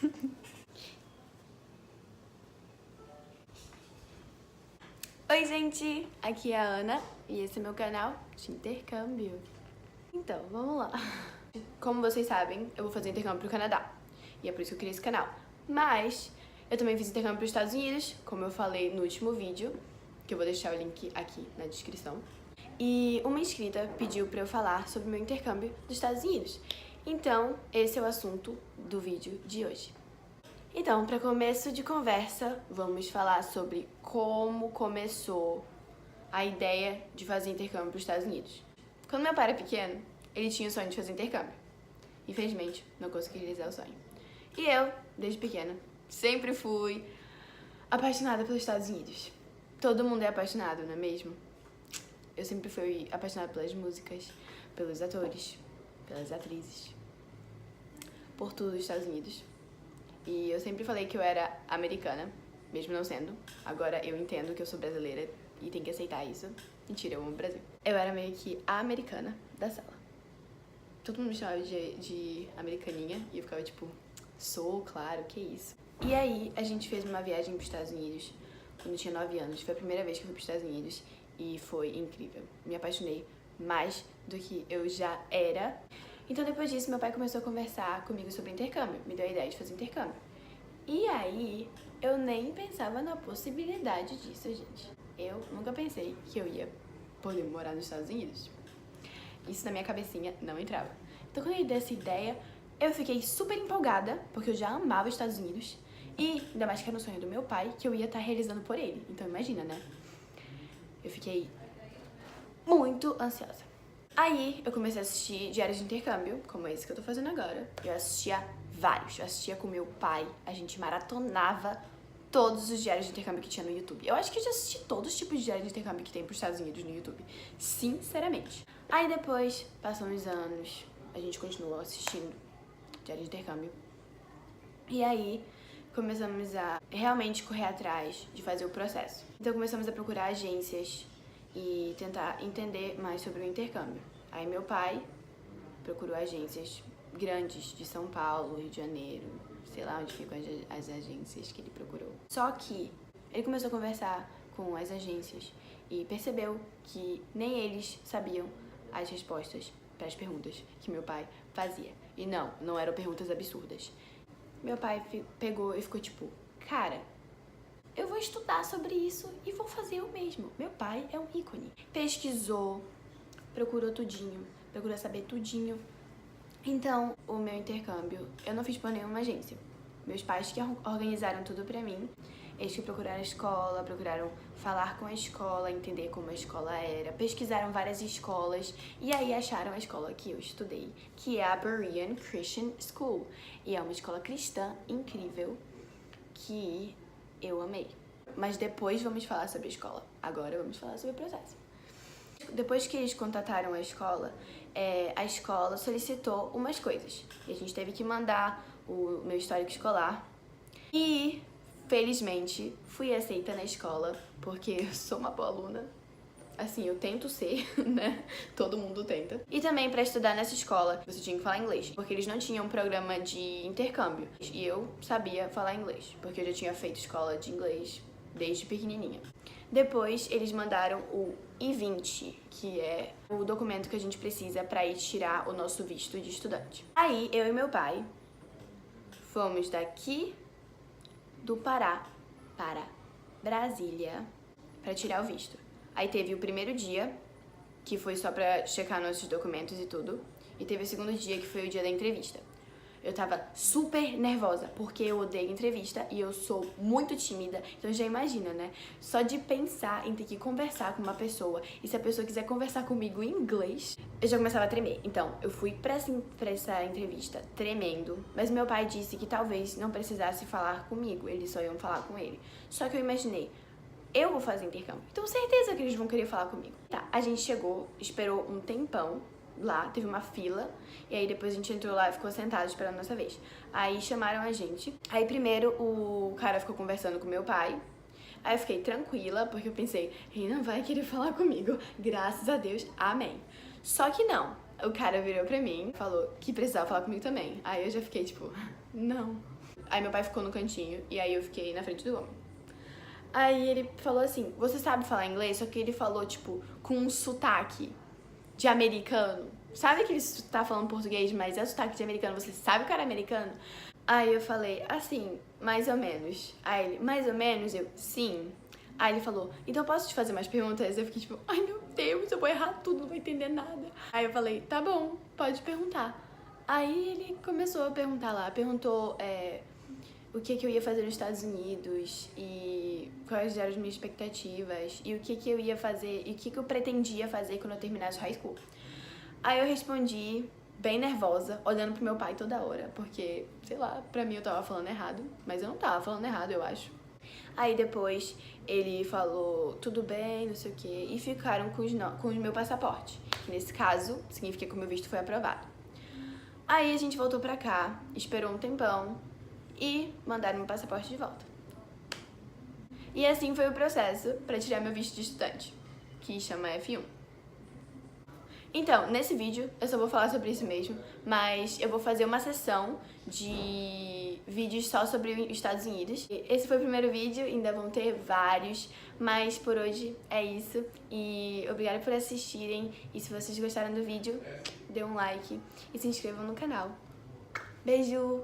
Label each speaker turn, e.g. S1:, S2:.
S1: Oi gente, aqui é a Ana e esse é meu canal de intercâmbio. Então, vamos lá. Como vocês sabem, eu vou fazer intercâmbio pro Canadá e é por isso que eu criei esse canal. Mas eu também fiz intercâmbio pros Estados Unidos, como eu falei no último vídeo, que eu vou deixar o link aqui na descrição. E uma inscrita pediu pra eu falar sobre o meu intercâmbio dos Estados Unidos. Então, esse é o assunto do vídeo de hoje. Então, para começo de conversa, vamos falar sobre como começou a ideia de fazer intercâmbio para os Estados Unidos. Quando meu pai era pequeno, ele tinha o sonho de fazer intercâmbio. Infelizmente, não consegui realizar o sonho. E eu, desde pequena, sempre fui apaixonada pelos Estados Unidos. Todo mundo é apaixonado, não é mesmo? Eu sempre fui apaixonada pelas músicas, pelos atores, pelas atrizes, por tudo dos Estados Unidos. E eu sempre falei que eu era americana, mesmo não sendo. Agora eu entendo que eu sou brasileira e tenho que aceitar isso. Mentira, eu amo o Brasil. Eu era meio que a americana da sala. Todo mundo me chamava de americaninha e eu ficava tipo, sou, claro, que isso. E aí a gente fez uma viagem pros Estados Unidos quando eu tinha 9 anos. Foi a primeira vez que eu fui pros Estados Unidos e foi incrível. Me apaixonei mais do que eu já era. Então depois disso meu pai começou a conversar comigo sobre intercâmbio, me deu a ideia de fazer intercâmbio. E aí eu nem pensava na possibilidade disso, gente. Eu nunca pensei que eu ia poder morar nos Estados Unidos. Isso na minha cabecinha não entrava. Então quando eu dei essa ideia, eu fiquei super empolgada, porque eu já amava os Estados Unidos. E ainda mais que era um sonho do meu pai, que eu ia estar realizando por ele. Então imagina, né? Eu fiquei muito ansiosa. Aí eu comecei a assistir diários de intercâmbio, como esse que eu tô fazendo agora. Eu assistia vários, eu assistia com meu pai, a gente maratonava todos os diários de intercâmbio que tinha no YouTube. Eu acho que eu já assisti todos os tipos de diários de intercâmbio que tem pros Estados Unidos no YouTube, sinceramente. Aí depois, passam uns anos, a gente continuou assistindo diários de intercâmbio. E aí começamos a realmente correr atrás de fazer o processo. Então começamos a procurar agências e tentar entender mais sobre o intercâmbio. Aí meu pai procurou agências grandes de São Paulo, Rio de Janeiro, sei lá onde ficam as agências que ele procurou. Só que ele começou a conversar com as agências e percebeu que nem eles sabiam as respostas para as perguntas que meu pai fazia. E não eram perguntas absurdas. Meu pai pegou e ficou tipo, cara, eu vou estudar sobre isso e vou fazer eu mesmo. Meu pai é um ícone. Pesquisou, procurou tudinho, procurou saber tudinho. Então, o meu intercâmbio, eu não fiz por nenhuma agência. Meus pais que organizaram tudo pra mim. Eles que procuraram a escola, procuraram falar com a escola, entender como a escola era. Pesquisaram várias escolas e aí acharam a escola que eu estudei, que é a Berean Christian School. E é uma escola cristã incrível que eu amei. Mas depois vamos falar sobre a escola. Agora vamos falar sobre o processo. Depois que eles contataram a escola solicitou umas coisas. E a gente teve que mandar o meu histórico escolar. E, felizmente, fui aceita na escola, porque eu sou uma boa aluna. Assim, eu tento ser, né? Todo mundo tenta. E também pra estudar nessa escola, você tinha que falar inglês, porque eles não tinham um programa de intercâmbio. E eu sabia falar inglês, porque eu já tinha feito escola de inglês desde pequenininha. Depois, eles mandaram o I-20, que é o documento que a gente precisa pra ir tirar o nosso visto de estudante. Aí, eu e meu pai fomos daqui do Pará para Brasília pra tirar o visto. Aí teve o primeiro dia, que foi só pra checar nossos documentos e tudo. E teve o segundo dia, que foi o dia da entrevista. Eu tava super nervosa, porque eu odeio entrevista e eu sou muito tímida. Então já imagina, né? Só de pensar em ter que conversar com uma pessoa e se a pessoa quiser conversar comigo em inglês, eu já começava a tremer. Então, eu fui pra essa entrevista tremendo, mas meu pai disse que talvez não precisasse falar comigo, eles só iam falar com ele. Só que eu imaginei, eu vou fazer intercâmbio, então certeza que eles vão querer falar comigo. Tá, a gente chegou, esperou um tempão lá, teve uma fila, e aí depois a gente entrou lá e ficou sentado esperando a nossa vez. Aí chamaram a gente, aí primeiro o cara ficou conversando com meu pai, aí eu fiquei tranquila, porque eu pensei, ele não vai querer falar comigo, graças a Deus, amém. Só que não, o cara virou pra mim e falou que precisava falar comigo também, aí eu já fiquei tipo, não. Aí meu pai ficou no cantinho e aí eu fiquei na frente do homem. Aí ele falou assim, você sabe falar inglês? Só que ele falou, tipo, com um sotaque de americano. Sabe que ele tá falando português, mas é sotaque de americano, você sabe o cara é americano? Aí eu falei, assim, mais ou menos. Aí ele, mais ou menos? Eu, sim. Aí ele falou, então posso te fazer umas perguntas? Eu fiquei tipo, ai meu Deus, eu vou errar tudo, não vou entender nada. Aí eu falei, tá bom, pode perguntar. Aí ele começou a perguntar lá, perguntou o que eu ia fazer nos Estados Unidos e quais eram as minhas expectativas e o que eu ia fazer e o que eu pretendia fazer quando eu terminasse o high school. Aí eu respondi bem nervosa, olhando pro meu pai toda hora, porque, sei lá, pra mim eu tava falando errado, mas eu não tava falando errado, eu acho. Aí depois ele falou, tudo bem, não sei o quê, e ficaram com o meu passaporte, que nesse caso significa que o meu visto foi aprovado. Aí a gente voltou pra cá, esperou um tempão e mandaram meu passaporte de volta. E assim foi o processo pra tirar meu visto de estudante, que chama F1. Então, nesse vídeo eu só vou falar sobre isso mesmo, mas eu vou fazer uma sessão de vídeos só sobre os Estados Unidos. Esse foi o primeiro vídeo, ainda vão ter vários, mas por hoje é isso. E obrigada por assistirem, e se vocês gostaram do vídeo, dê um like e se inscrevam no canal. Beijo!